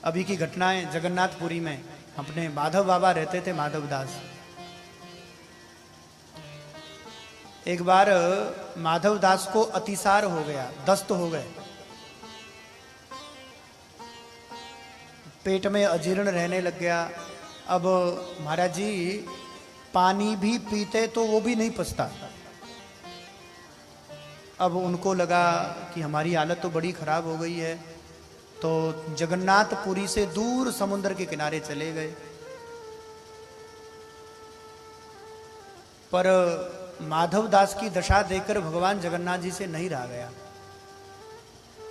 अभी की घटनाएं जगन्नाथपुरी में अपने माधव बाबा रहते थे, माधव दास। एक बार माधव दास को अतिसार हो गया, दस्त हो गए, पेट में अजीर्ण रहने लग गया। अब महाराज जी पानी भी पीते तो वो भी नहीं पचता। अब उनको लगा कि हमारी हालत तो बड़ी खराब हो गई है, तो जगन्नाथपुरी से दूर समुद्र के किनारे चले गए। पर माधव दास की दशा देखकर भगवान जगन्नाथ जी से नहीं रहा गया।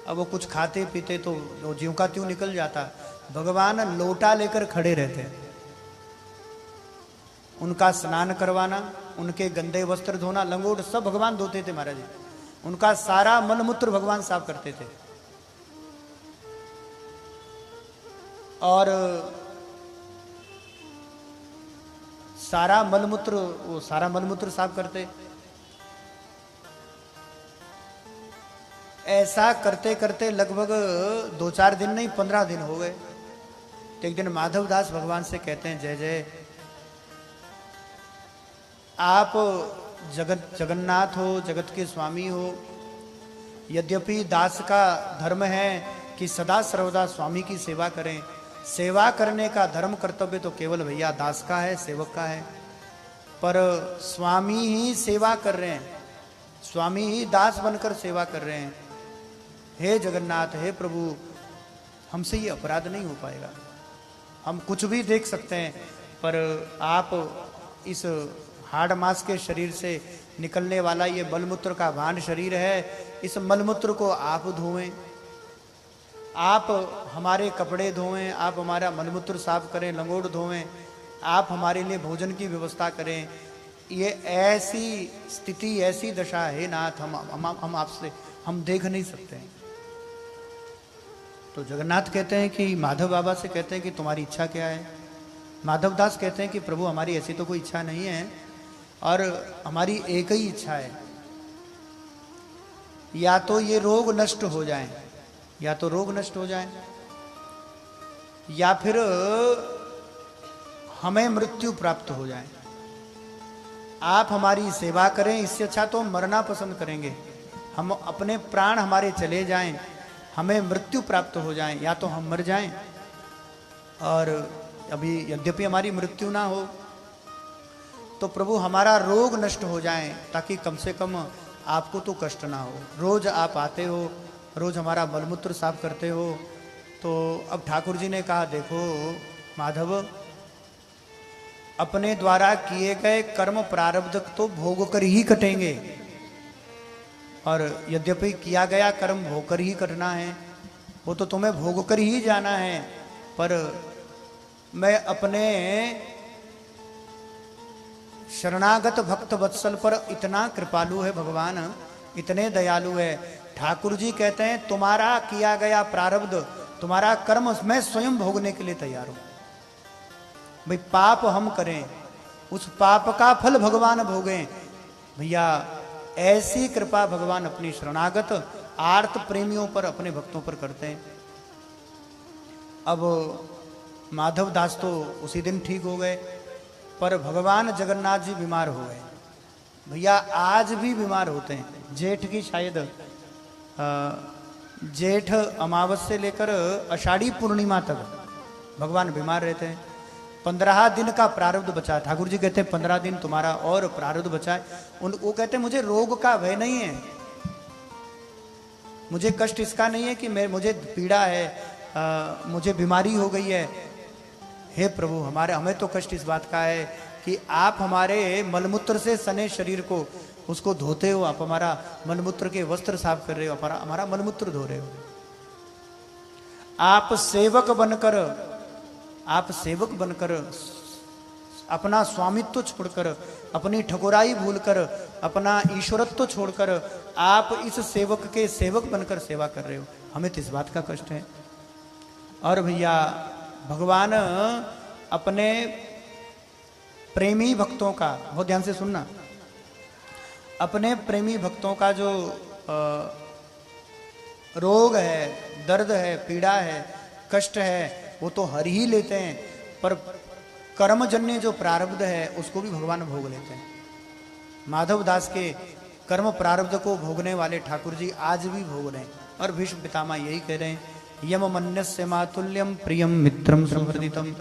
अब वो कुछ खाते पीते तो वो ज्यों का त्यों निकल जाता। भगवान लोटा लेकर खड़े रहते, उनका स्नान करवाना, उनके गंदे वस्त्र धोना, लंगोट सब भगवान धोते थे महाराज जी। उनका सारा मलमूत्र भगवान साफ करते थे। और सारा मलमूत्र साफ करते। ऐसा करते करते लगभग 2-4 दिन नहीं 15 दिन हो गए। तो एक दिन माधव दास भगवान से कहते हैं, जय जय, आप जगन्नाथ हो, जगत के स्वामी हो। यद्यपि दास का धर्म है कि सदा सर्वदा स्वामी की सेवा करें, सेवा करने का धर्म कर्तव्य तो केवल भैया दास का है, सेवक का है, पर स्वामी ही सेवा कर रहे हैं, स्वामी ही दास बनकर सेवा कर रहे हैं। हे जगन्नाथ, हे प्रभु, हमसे ये अपराध नहीं हो पाएगा। हम कुछ भी देख सकते हैं, पर आप इस हाड़ मांस के शरीर से निकलने वाला ये मलमूत्र का भांड शरीर है, इस मलमूत्र को आप धोएं, आप हमारे कपड़े धोएं, आप हमारा मलमूत्र साफ करें, लंगोट धोएं, आप हमारे लिए भोजन की व्यवस्था करें। ये ऐसी स्थिति, ऐसी दशा है नाथ, हम आपसे हम देख नहीं सकते हैं। तो जगन्नाथ कहते हैं कि माधव बाबा से कहते हैं कि तुम्हारी इच्छा क्या है। माधव दास कहते हैं कि प्रभु हमारी ऐसी तो कोई इच्छा नहीं है, और हमारी एक ही इच्छा है, या तो ये रोग नष्ट हो जाए, या तो रोग नष्ट हो जाए, या फिर हमें मृत्यु प्राप्त हो जाए। आप हमारी सेवा करें, इससे अच्छा तो मरना पसंद करेंगे। हम अपने प्राण हमारे चले जाएं, हमें मृत्यु प्राप्त हो जाए, या तो हम मर जाएं, और अभी यद्यपि हमारी मृत्यु ना हो तो प्रभु हमारा रोग नष्ट हो जाए, ताकि कम से कम आपको तो कष्ट ना हो। रोज आप आते हो, रोज हमारा मलमूत्र साफ करते हो। तो अब ठाकुर जी ने कहा, देखो माधव, अपने द्वारा किए गए कर्म प्रारब्ध तो भोग कर ही कटेंगे, और यद्यपि किया गया कर्म भोग कर ही करना है, वो तो तुम्हें भोग कर ही जाना है। पर मैं अपने शरणागत भक्त वत्सल पर इतना कृपालु है भगवान, इतने दयालु है। ठाकुर जी कहते हैं तुम्हारा किया गया प्रारब्ध, तुम्हारा कर्म मैं स्वयं भोगने के लिए तैयार हूं। भाई पाप हम करें, उस पाप का फल भगवान भोगें। भैया ऐसी कृपा भगवान अपनी शरणागत आर्त प्रेमियों पर, अपने भक्तों पर करते हैं। अब माधव दास तो उसी दिन ठीक हो गए, पर भगवान जगन्नाथ जी बीमार हो गए। भैया आज भी बीमार होते हैं। जेठ की शायद जेठ अमावस से लेकर आषाढ़ी पूर्णिमा तक भगवान बीमार रहते हैं। 15 दिन का प्रारब्ध बचा। ठाकुर जी कहते हैं 15 दिन तुम्हारा और प्रारब्ध बचा है। वो कहते हैं मुझे रोग का भय नहीं है, मुझे कष्ट इसका नहीं है कि मुझे पीड़ा है, मुझे बीमारी हो गई है। हे प्रभु, हमें तो कष्ट इस बात का है कि आप हमारे मलमूत्र से सने शरीर को उसको धोते हो, आप हमारा मलमूत्र के वस्त्र साफ कर रहे हो, हमारा मलमूत्र धो रहे हो। आप सेवक बनकर अपना स्वामित्व छोड़कर, अपनी ठकुराई भूलकर, अपना ईश्वरत्व छोड़कर आप इस सेवक के सेवक बनकर सेवा कर रहे हो। हमें तो इस बात का कष्ट है। और भैया भगवान अपने प्रेमी भक्तों का, बहुत ध्यान से सुनना, अपने प्रेमी भक्तों का जो रोग है, दर्द है, पीड़ा है, कष्ट है वो तो हर ही लेते हैं, पर कर्मजन्य जो प्रारब्ध है उसको भी भगवान भोग लेते हैं। माधव दास के कर्म प्रारब्ध को भोगने वाले ठाकुर जी आज भी भोग रहे हैं। और भीष्म पितामह यही कह रहे हैं, यम मन्यस्य मातुल्यम प्रियम मित्रम संवर्धितम।